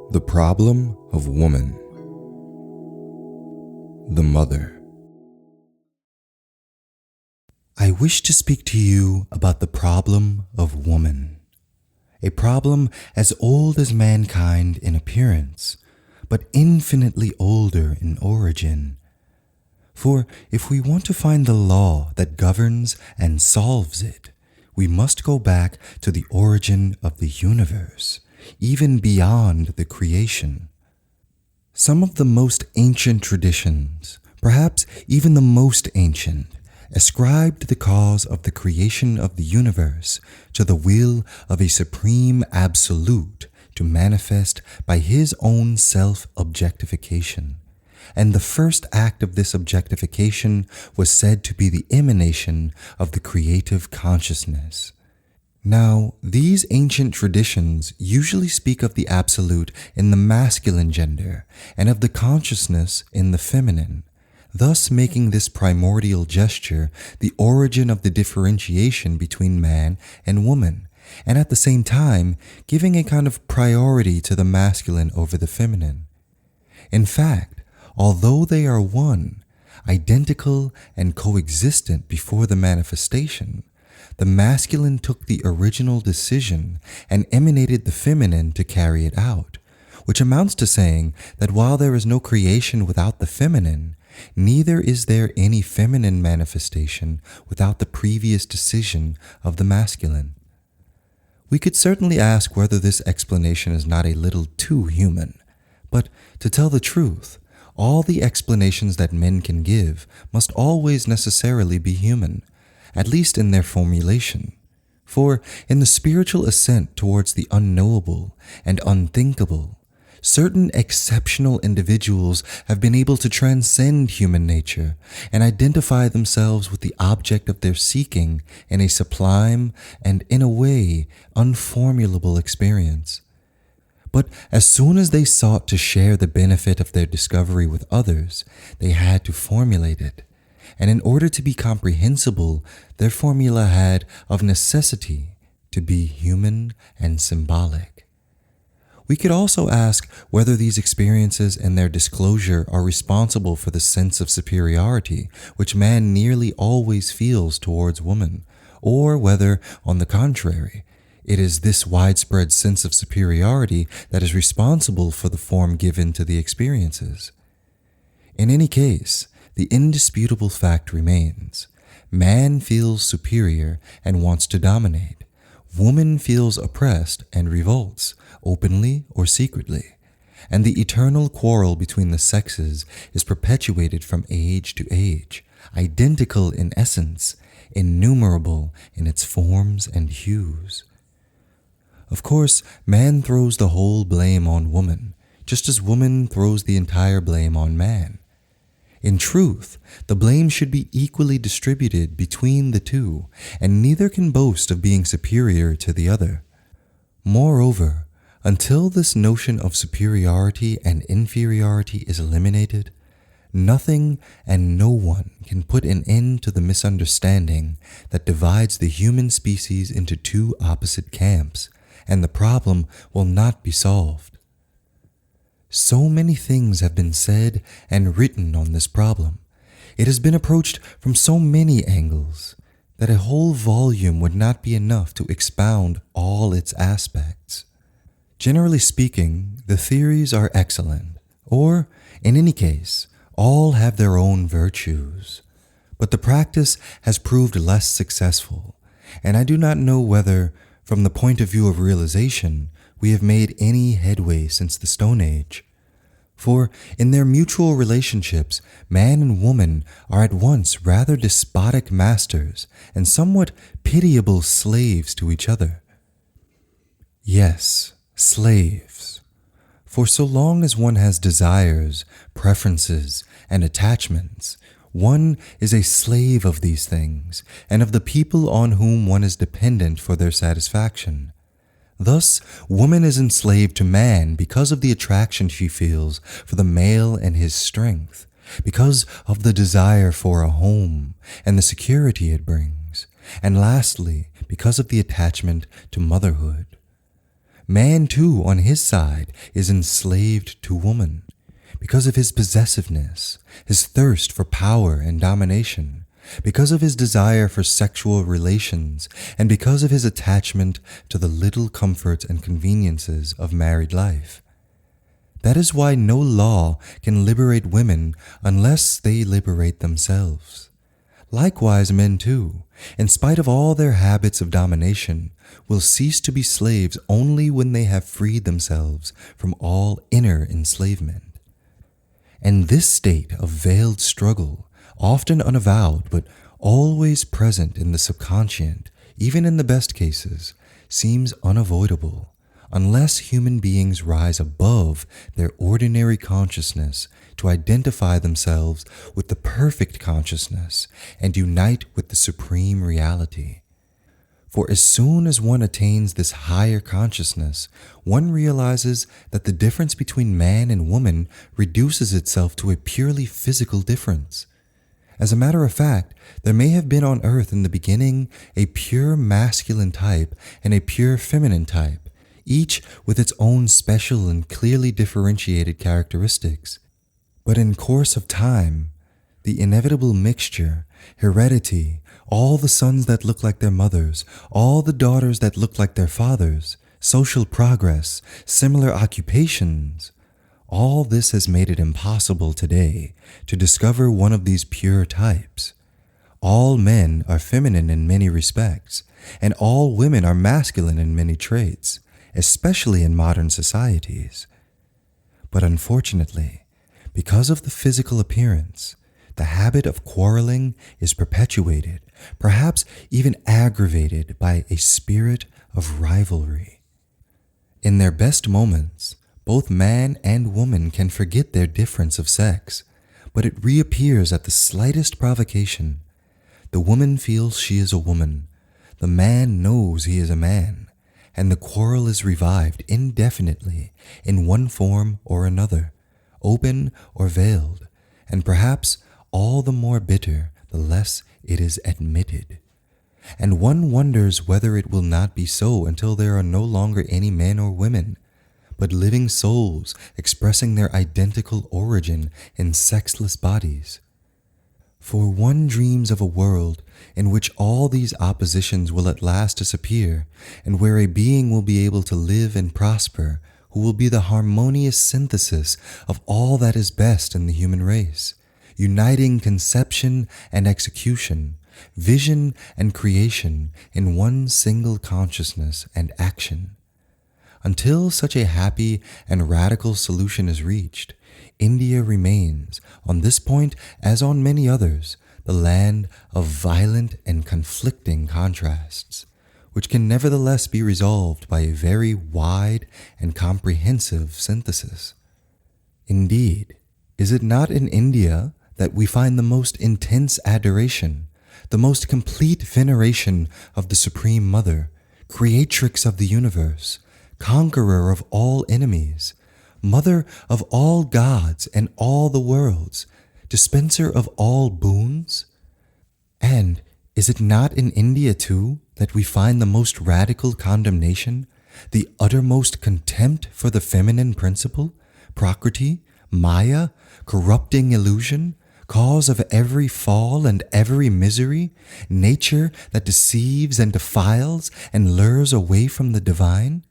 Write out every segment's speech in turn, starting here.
The problem of woman. The mother. I wish to speak to you about the problem of woman. A problem as old as mankind in appearance, but infinitely older in origin. For if we want to find the law that governs and solves it, we must go back to the origin of the universe, even beyond the creation. Some of the most ancient traditions, perhaps even the most ancient, ascribed the cause of the creation of the universe to the will of a supreme absolute to manifest by his own self-objectification. And the first act of this objectification was said to be the emanation of the creative consciousness. Now, these ancient traditions usually speak of the absolute in the masculine gender and of the consciousness in the feminine, thus making this primordial gesture the origin of the differentiation between man and woman, and at the same time giving a kind of priority to the masculine over the feminine. In fact, although they are one, identical and coexistent before the manifestation, the masculine took the original decision and emanated the feminine to carry it out, which amounts to saying that while there is no creation without the feminine, neither is there any feminine manifestation without the previous decision of the masculine. We could certainly ask whether this explanation is not a little too human, but to tell the truth, all the explanations that men can give must always necessarily be human, at least in their formulation. For in the spiritual ascent towards the unknowable and unthinkable, certain exceptional individuals have been able to transcend human nature and identify themselves with the object of their seeking in a sublime and, in a way, unformulable experience. But as soon as they sought to share the benefit of their discovery with others, they had to formulate it. And in order to be comprehensible, their formula had, of necessity, to be human and symbolic. We could also ask whether these experiences and their disclosure are responsible for the sense of superiority which man nearly always feels towards woman, or whether, on the contrary, it is this widespread sense of superiority that is responsible for the form given to the experiences. In any case, the indisputable fact remains. Man feels superior and wants to dominate. Woman feels oppressed and revolts, openly or secretly. And the eternal quarrel between the sexes is perpetuated from age to age, identical in essence, innumerable in its forms and hues. Of course, man throws the whole blame on woman, just as woman throws the entire blame on man. In truth, the blame should be equally distributed between the two, and neither can boast of being superior to the other. Moreover, until this notion of superiority and inferiority is eliminated, nothing and no one can put an end to the misunderstanding that divides the human species into two opposite camps, and the problem will not be solved. So many things have been said and written on this problem. It has been approached from so many angles that a whole volume would not be enough to expound all its aspects. Generally speaking, the theories are excellent, or, in any case, all have their own virtues. But the practice has proved less successful, and I do not know whether, from the point of view of realization, we have made any headway since the Stone Age. For in their mutual relationships, man and woman are at once rather despotic masters and somewhat pitiable slaves to each other. Yes, slaves. For so long as one has desires, preferences, and attachments, one is a slave of these things and of the people on whom one is dependent for their satisfaction. Thus, woman is enslaved to man because of the attraction she feels for the male and his strength, because of the desire for a home and the security it brings, and lastly, because of the attachment to motherhood. Man too, on his side, is enslaved to woman because of his possessiveness, his thirst for power and domination, because of his desire for sexual relations, and because of his attachment to the little comforts and conveniences of married life. That is why no law can liberate women unless they liberate themselves. Likewise, men too, in spite of all their habits of domination, will cease to be slaves only when they have freed themselves from all inner enslavement. And this state of veiled struggle, often unavowed but always present in the subconscient, even in the best cases, seems unavoidable unless human beings rise above their ordinary consciousness to identify themselves with the perfect consciousness and unite with the supreme reality. For as soon as one attains this higher consciousness, one realizes that the difference between man and woman reduces itself to a purely physical difference. As a matter of fact, there may have been on earth in the beginning a pure masculine type and a pure feminine type, each with its own special and clearly differentiated characteristics. But in course of time, the inevitable mixture, heredity, all the sons that look like their mothers, all the daughters that look like their fathers, social progress, similar occupations, all this has made it impossible today to discover one of these pure types. All men are feminine in many respects, and all women are masculine in many traits, especially in modern societies. But unfortunately, because of the physical appearance, the habit of quarreling is perpetuated, perhaps even aggravated by a spirit of rivalry. In their best moments, both man and woman can forget their difference of sex, but it reappears at the slightest provocation. The woman feels she is a woman, the man knows he is a man, and the quarrel is revived indefinitely in one form or another, open or veiled, and perhaps all the more bitter the less it is admitted. And one wonders whether it will not be so until there are no longer any men or women, but living souls expressing their identical origin in sexless bodies. For one dreams of a world in which all these oppositions will at last disappear, and where a being will be able to live and prosper, who will be the harmonious synthesis of all that is best in the human race, uniting conception and execution, vision and creation in one single consciousness and action. Until such a happy and radical solution is reached, India remains, on this point as on many others, the land of violent and conflicting contrasts, which can nevertheless be resolved by a very wide and comprehensive synthesis. Indeed, is it not in India that we find the most intense adoration, the most complete veneration of the Supreme Mother, creatrix of the universe, conqueror of all enemies, mother of all gods and all the worlds, dispenser of all boons? And is it not in India too that we find the most radical condemnation, the uttermost contempt for the feminine principle, Prakriti, Maya, corrupting illusion, cause of every fall and every misery, nature that deceives and defiles and lures away from the divine?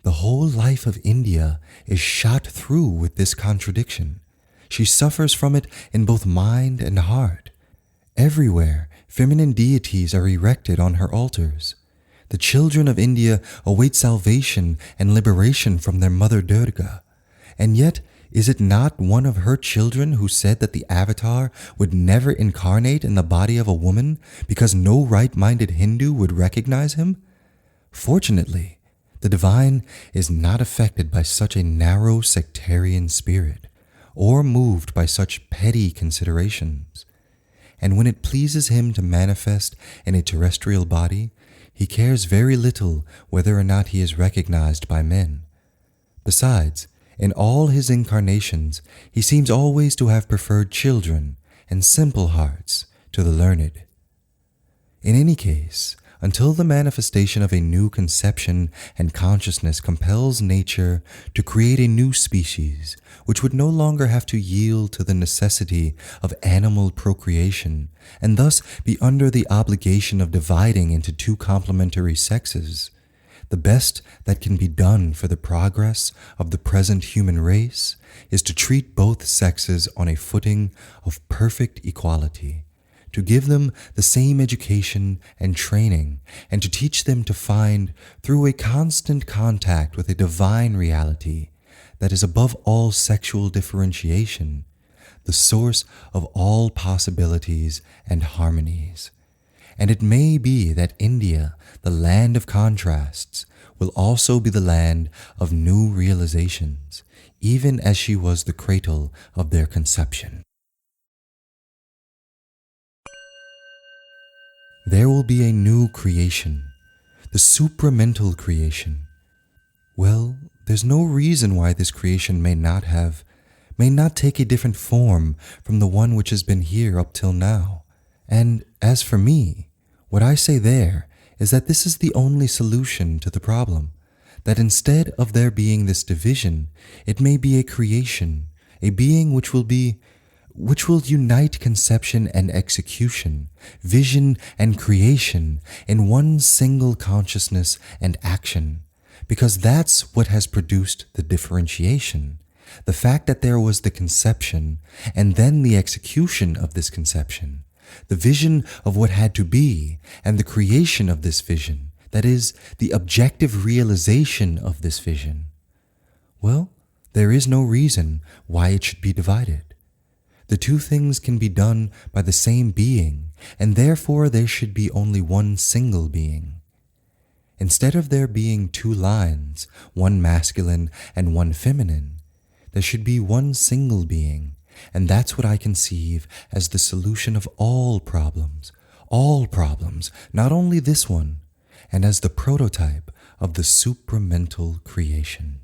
The whole life of India is shot through with this contradiction. She suffers from it in both mind and heart. Everywhere, feminine deities are erected on her altars. The children of India await salvation and liberation from their mother Durga. And yet, is it not one of her children who said that the avatar would never incarnate in the body of a woman because no right-minded Hindu would recognize him? Fortunately, the divine is not affected by such a narrow sectarian spirit, or moved by such petty considerations. And when it pleases him to manifest in a terrestrial body, he cares very little whether or not he is recognized by men. Besides, in all his incarnations, he seems always to have preferred children and simple hearts to the learned. In any case, until the manifestation of a new conception and consciousness compels nature to create a new species, which would no longer have to yield to the necessity of animal procreation, and thus be under the obligation of dividing into two complementary sexes. The best that can be done for the progress of the present human race is to treat both sexes on a footing of perfect equality, to give them the same education and training, and to teach them to find, through a constant contact with a divine reality that is above all sexual differentiation, the source of all possibilities and harmonies. And it may be that India, the land of contrasts, will also be the land of new realizations, even as she was the cradle of their conception. There will be a new creation, the supramental creation. Well, there's no reason why this creation may not take a different form from the one which has been here up till now. And as for me, what I say there is that this is the only solution to the problem, that instead of there being this division, it may be a creation, a being which will unite conception and execution, vision and creation in one single consciousness and action, because that's what has produced the differentiation. The fact that there was the conception and then the execution of this conception, the vision of what had to be, and the creation of this vision, that is, the objective realization of this vision. Well, there is no reason why it should be divided. The two things can be done by the same being, and therefore there should be only one single being. Instead of there being two lines, one masculine and one feminine, there should be one single being, and that's what I conceive as the solution of all problems, not only this one, and as the prototype of the supramental creation.